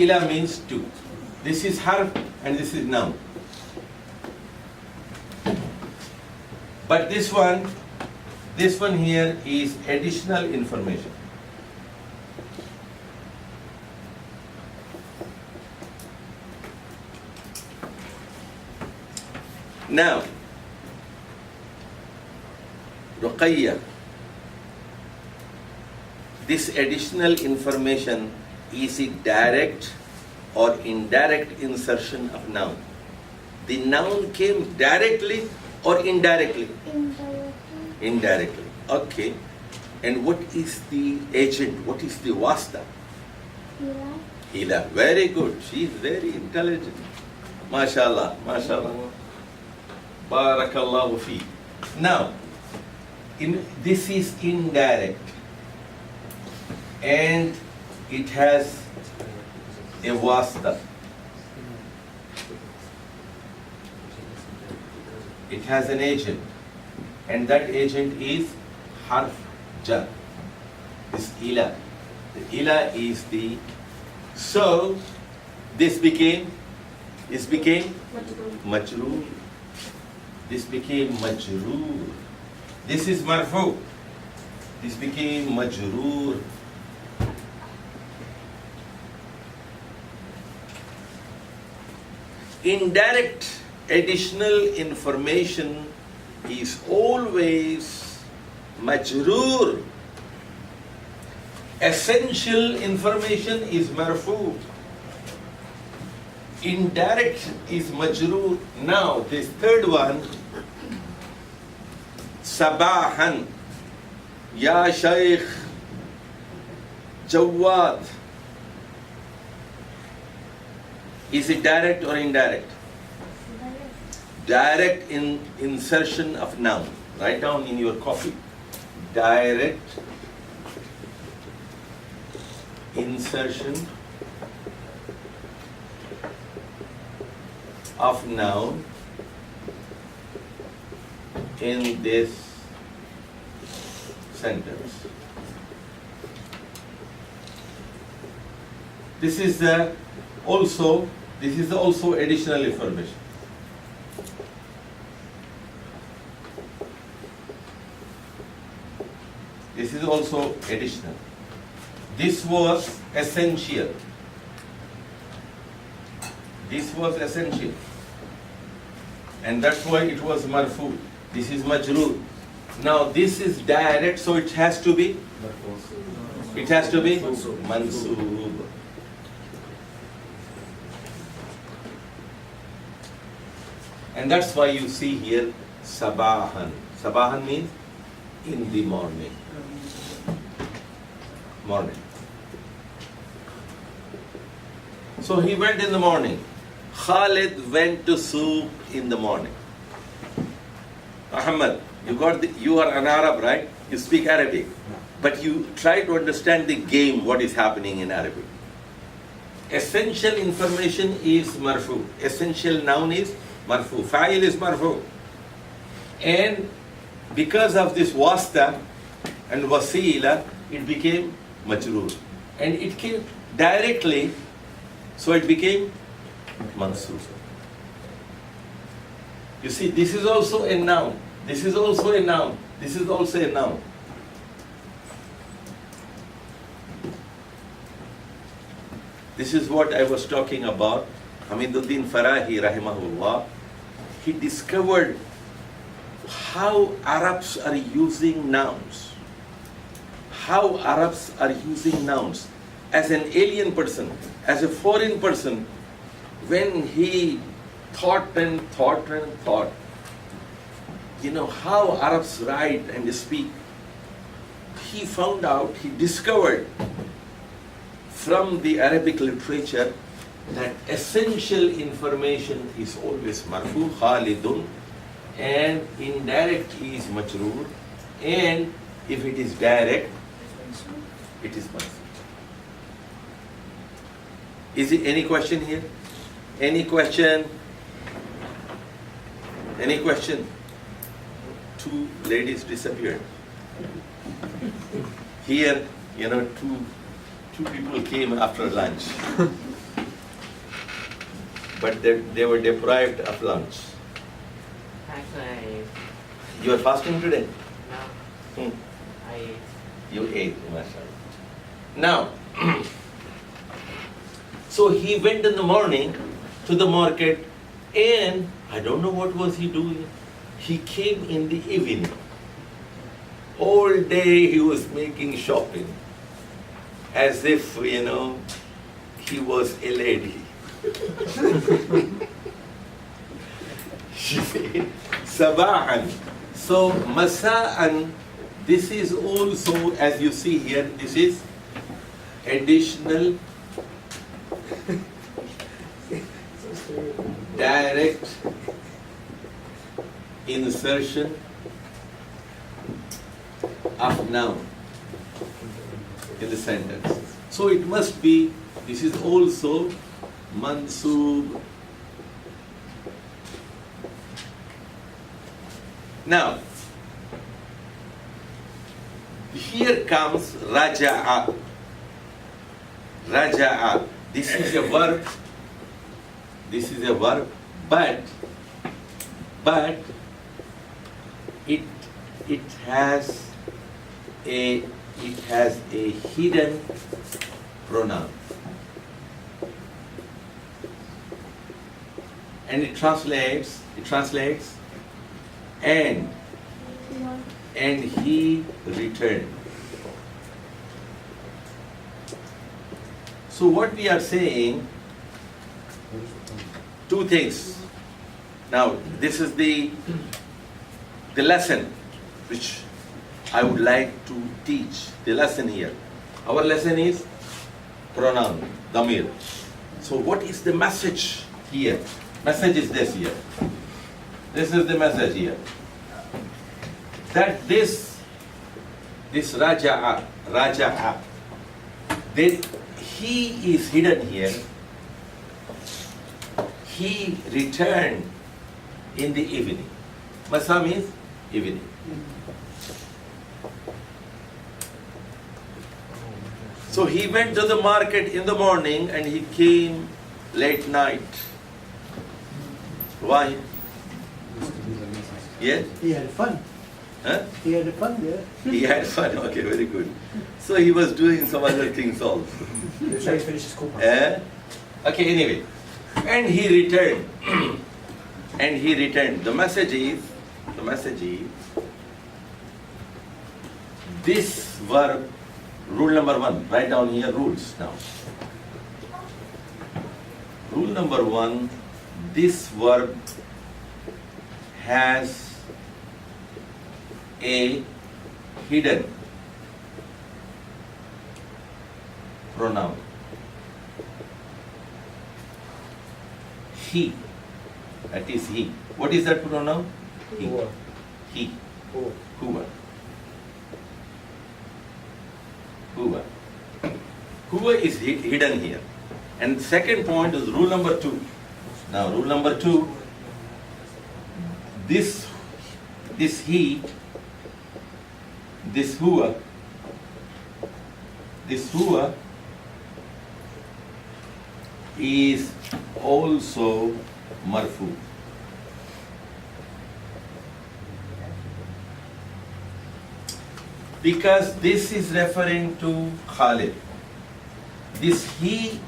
ila means to. This is harf and this is noun. But this one here is additional information. Now, Ruqayya, this additional information, is it direct or indirect insertion of noun? The noun came directly or indirectly? Indirectly. Okay. And what is the agent? What is the wasta? Ila. Very good. She is very intelligent. MashaAllah. MashaAllah. Barakallahu fi. Now, this is indirect. And it has a wasta. It has an agent, and that agent is harf jar. This ila. The ila is the. So this became majroor. This became majroor. This is marfu. This became majroor. Indirect additional information is always majroor. Essential information is marfu. Indirect is majroor. Now this third one, sabahan, ya shaykh Jawad. Is it direct or indirect? Direct in insertion of noun. Write down in your copy. Direct insertion of noun in this sentence. This is also additional information. This is also additional. This was essential. This was essential. And that's why it was marfu. This is majroor. Now this is direct, so it has to be mansoob. And that's why you see here sabahan. Sabahan means in the morning. Morning. So he went in the morning. Khalid went to souk in the morning. Ahmad, you are an Arab, right? You speak Arabic. But you try to understand the game, what is happening in Arabic. Essential information is marfu. Essential noun is marfu. Fa'il is marfu. And because of this wasta and wasila, it became majroor. And it came directly, so it became mansoob. You see, this is also a noun. This is also a noun. This is also a noun. This is what I was talking about. Hamiduddin Farahi, rahimahullah, he discovered how Arabs are using nouns. How Arabs are using nouns. As an alien person, as a foreign person, when he thought, you know, how Arabs write and speak, he found out, he discovered from the Arabic literature that essential information is always marfu, khalidun, and indirect is majroor, and if it is direct, it is marfu. Is it any question here? Any question? Any question? Two ladies disappeared. Here, you know, two people came after lunch. but they were deprived of lunch. Actually, You are fasting today? no, Hmm. I You ate, mashallah. Now, so he went in the morning to the market, and I don't know what was he doing. He came in the evening. All day he was making shopping, as if, he was a lady. She said, Sabahan. So, Masa'an, this is also, as you see here, this is additional direct insertion of noun in the sentence. So it must be, this is also mansoob. Now, here comes raja'a. Raja'a. This is a verb. This is a verb, but it has a hidden pronoun, and it translates and he returned. So what we are saying, two things. Now this is the lesson which I would like to teach. The lesson here. Our lesson is pronoun, damir. So what is the message here? Message is this here. This is the message here. That this raja'a, that he is hidden here. He returned in the evening. Masa means evening. So he went to the market in the morning and he came late night. Why? Yes? He had fun. Huh? He had fun there. He had fun. Okay, very good. So he was doing some other things also. He was trying to finish his school. Okay, anyway. And he returned. And he returned. The message is, this verb, rule number 1, write down here rules now. Rule number 1, this verb has a hidden pronoun. He. That is he. What is that pronoun? He. Huwa. He. Huwa. Huwa. Huwa. Huwa is hidden here. And second point is rule number 2. Now, rule number 2. This he, this huwa is also marfu. Because this is referring to Khalid. This he is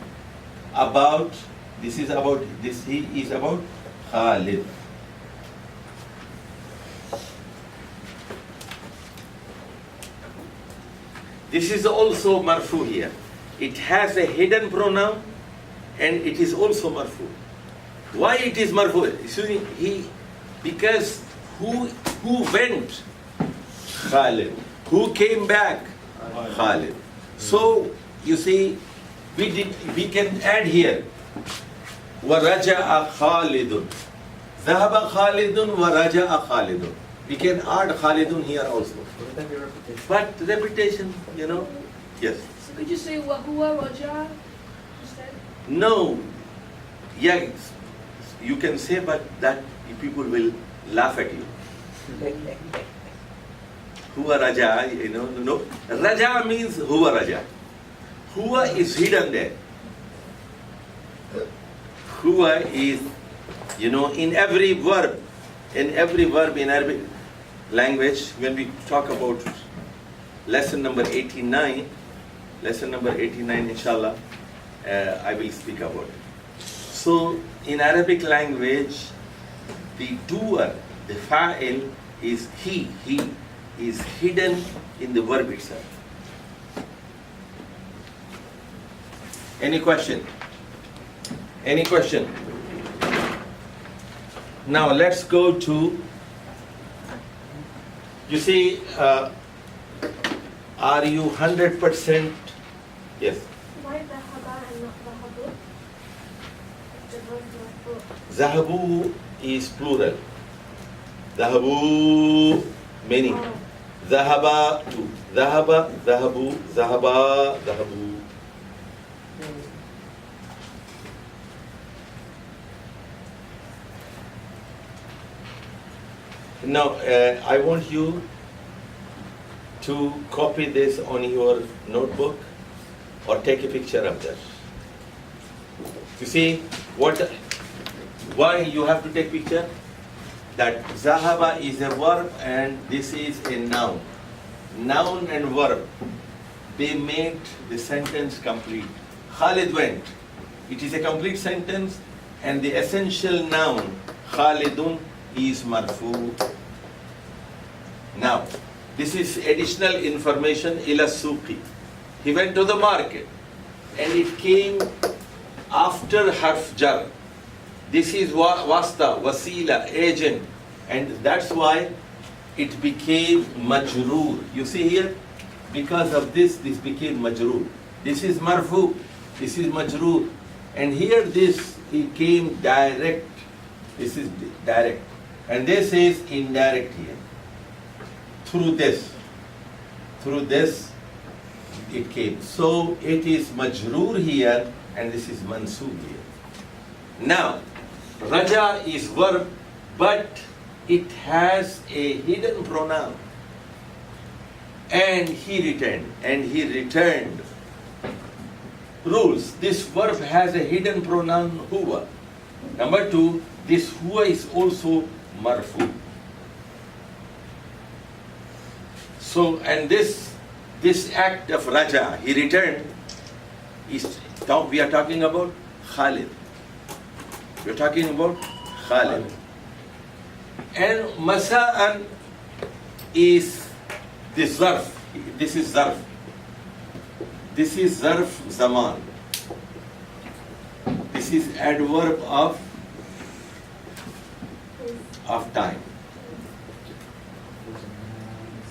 about Khalid. This is also marfu here. It has a hidden pronoun and it is also marfu. Why it is marfu? Because who went? Khalid. Who came back? Khalid. So you see, we can add here. وَرَجَعَ خَالِدٌ ذَهَبَ خَالِدٌ وَرَجَعَ خَالِدٌ. We can add Khalidun here also. Would that be repetition? But repetition, yes. So could you say Wahua Raja instead? No, yeah, you can say, but that people will laugh at you. Huwa Raja, no. Raja means Huwa Raja. Huwa is hidden there. huwa is, in every verb in Arabic language, when we talk about lesson number 89, inshallah, I will speak about it. So, in Arabic language, the doer, the fa'il, is he is hidden in the verb itself. Any question? Now let's go to, you see, are you 100%? Yes. Why ذهب and not ذهبوا? The verb مرفوع. Zahabu is plural. Zahabu, many. Oh. Zahaba, two. Zahaba, zahabu, zahaba, zahabu. Now, I want you to copy this on your notebook or take a picture of that. You see why you have to take picture? That Zahaba is a verb and this is a noun. Noun and verb, they made the sentence complete. Khalid went. It is a complete sentence and the essential noun, Khalidun, is marfu. Now, this is additional information ila suqi. He went to the market and it came after harf jar. This is wasta, wasila, agent, and that's why it became majroor. You see here, because of this became majroor. This is marfu, this is majroor, and here this it came direct. This is direct, and this is indirect here. Through this it came. So it is majroor here, and this is mansoob here. Now, raja is verb, but it has a hidden pronoun. And he returned. Rules. This verb has a hidden pronoun huwa. Number two, this huwa is also marfu. So, and this act of raja, he returned, we are talking about Khalid. We're talking about Khalid. And masa'an is this zarf. This is zarf. This is zarf zaman. This is adverb of time.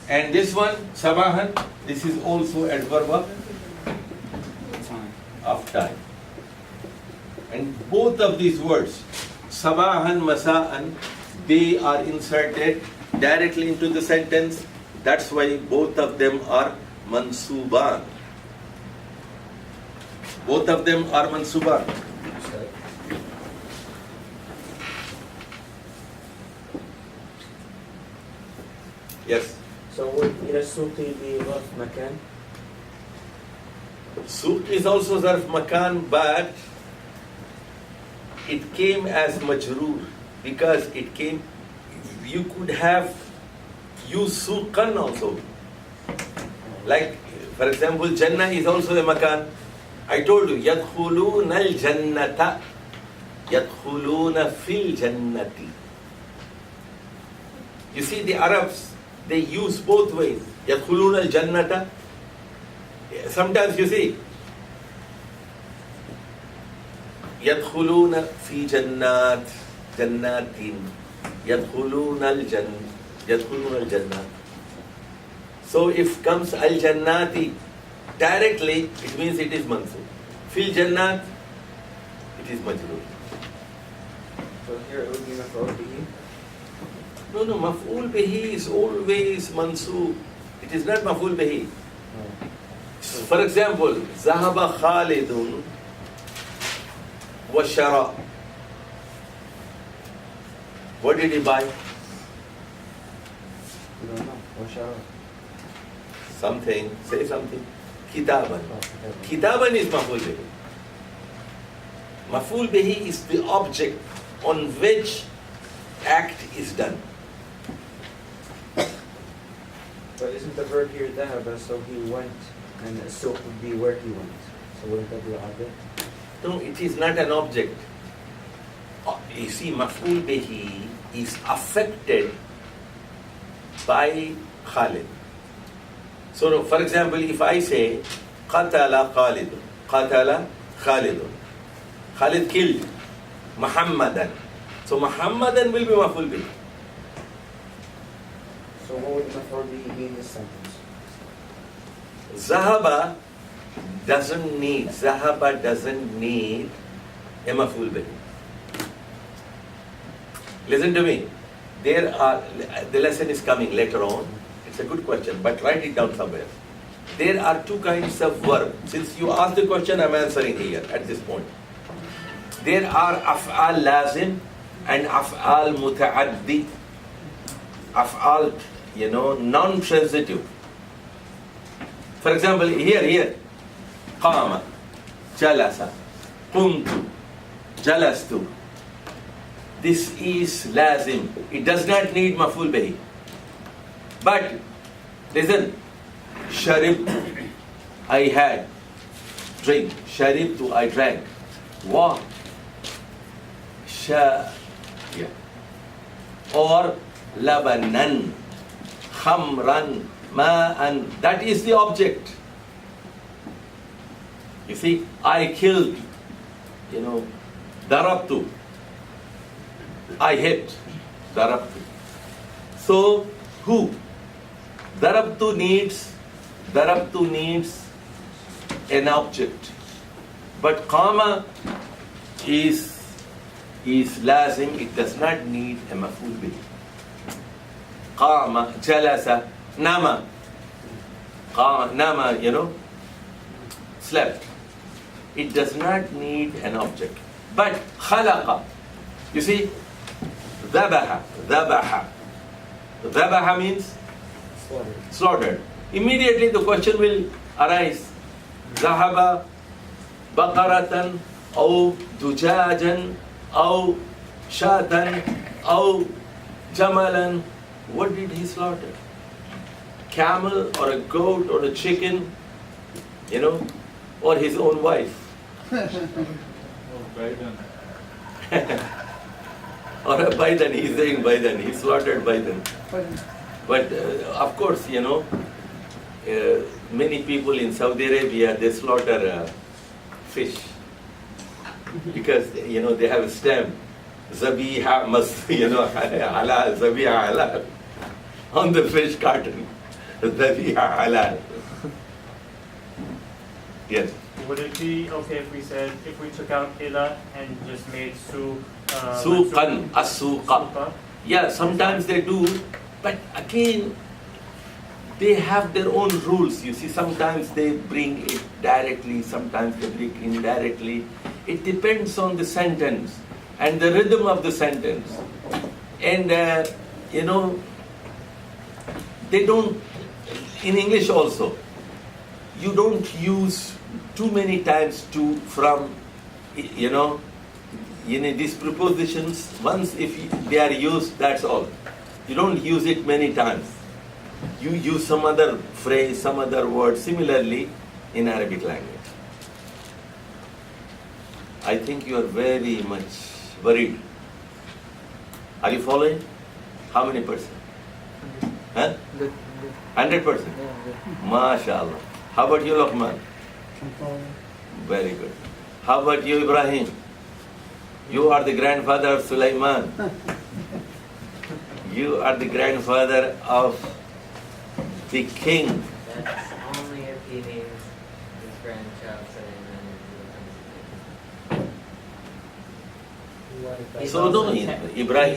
And this one, sabahan, this is also adverb of time. And both of these words, sabahan, masa'an, they are inserted directly into the sentence. That's why both of them are mansuban. Both of them are mansuban. Yes. So would إلى السوق be ظرف مكان? Suq is also zarf makan, but it came as majroor because it came, you could have used suqan also. Like, for example, Jannah is also a makan. I told you, يَدْخُلُونَ الْجَنَّةَ يَدْخُلُونَ فِي الْجَنَّةِ. You see, the Arabs, they use both ways. يَدْخُلُونَ الْجَنَّةَ. Sometimes you see, يَدْخُلُونَ فِي جَنَّاتٍ يَدْخُلُونَ الْجَنَّةِ. So if comes al-jannati directly, it means it is mansub. Fil jannat, it is majroor. So here it would be مفعول به. No, maf'ul bihi is always mansub. It is not maf'ul bihi. For example, zahaba Khalidun wa shara. What did he buy? We don't know. وشرى. Something, say something. Kitaban. Kitaban is maf'ul bihi. Maf'ul bihi is the object on which act is done. But isn't the verb here dhahaba, so he went, and suq would be where he went. So wouldn't that be object? No, it is not an object. You see, maf'ul bihi is affected by Khalid. So, for example, if I say, qatala Khalidun, qatala Khalidun, Khalid killed Muhammadan. So, Muhammadan will be maf'ul bihi. So what would maf'ul bihi be in this sentence? Zahaba doesn't need a maf'ul bihi. Listen to me. The lesson is coming later on. It's a good question, but write it down somewhere. There are two kinds of verb. Since you asked the question, I'm answering here at this point. There are af'al lazim and af'al muta'addi. Af'al, non-transitive. For example, here. Qama, jalasa, qumtu, jalastu. This is lazim. It does not need maf'ul bihi. But, listen, sharibtu, I had. Drink. Sharibtu, I drank. Wa. Yeah. Or labanan, khamran, ma'an. That is the object. You see, I killed, darabtu. I hit, darabtu. So, who? Darabtu needs an object. But qama is lazim, it does not need a maf'ul bihi. Qama, jalasa, nama. Qama, nama, slept. It does not need an object. But khalaqa, you see, dhabaha. Dhabaha means slaughtered. Immediately the question will arise. Zahaba baqaratan aw dujajan aw shatan aw jamalan. What did he slaughter? Camel or a goat or a chicken, or his own wife. Or a baidan, he's saying baidan, he slaughtered baidan. But of course, many people in Saudi Arabia, they slaughter fish. Because, they have a stamp, zabiha must, halal, zabiha halal, on the fish carton, zabiha halal. Yes. Would it be okay if we took out ila and just made Suqan, as-suqa. Yeah, sometimes they do, but again, they have their own rules. You see, sometimes they bring it directly, sometimes they bring it indirectly. It depends on the sentence and the rhythm of the sentence. And, they don't, in English also, you don't use too many times to, from, these prepositions. Once if they are used, that's all. You don't use it many times. You use some other phrase, some other word, similarly in Arabic language. I think you are very much worried. Are you following? How many percent? Huh? 100%? MashaAllah. How about you, Luqman? Very good. How about you, Ibrahim? You are the grandfather of Sulaiman. You are the grandfather of the king. That's only if he names his grandchild Sulaiman. So no, Ibrahim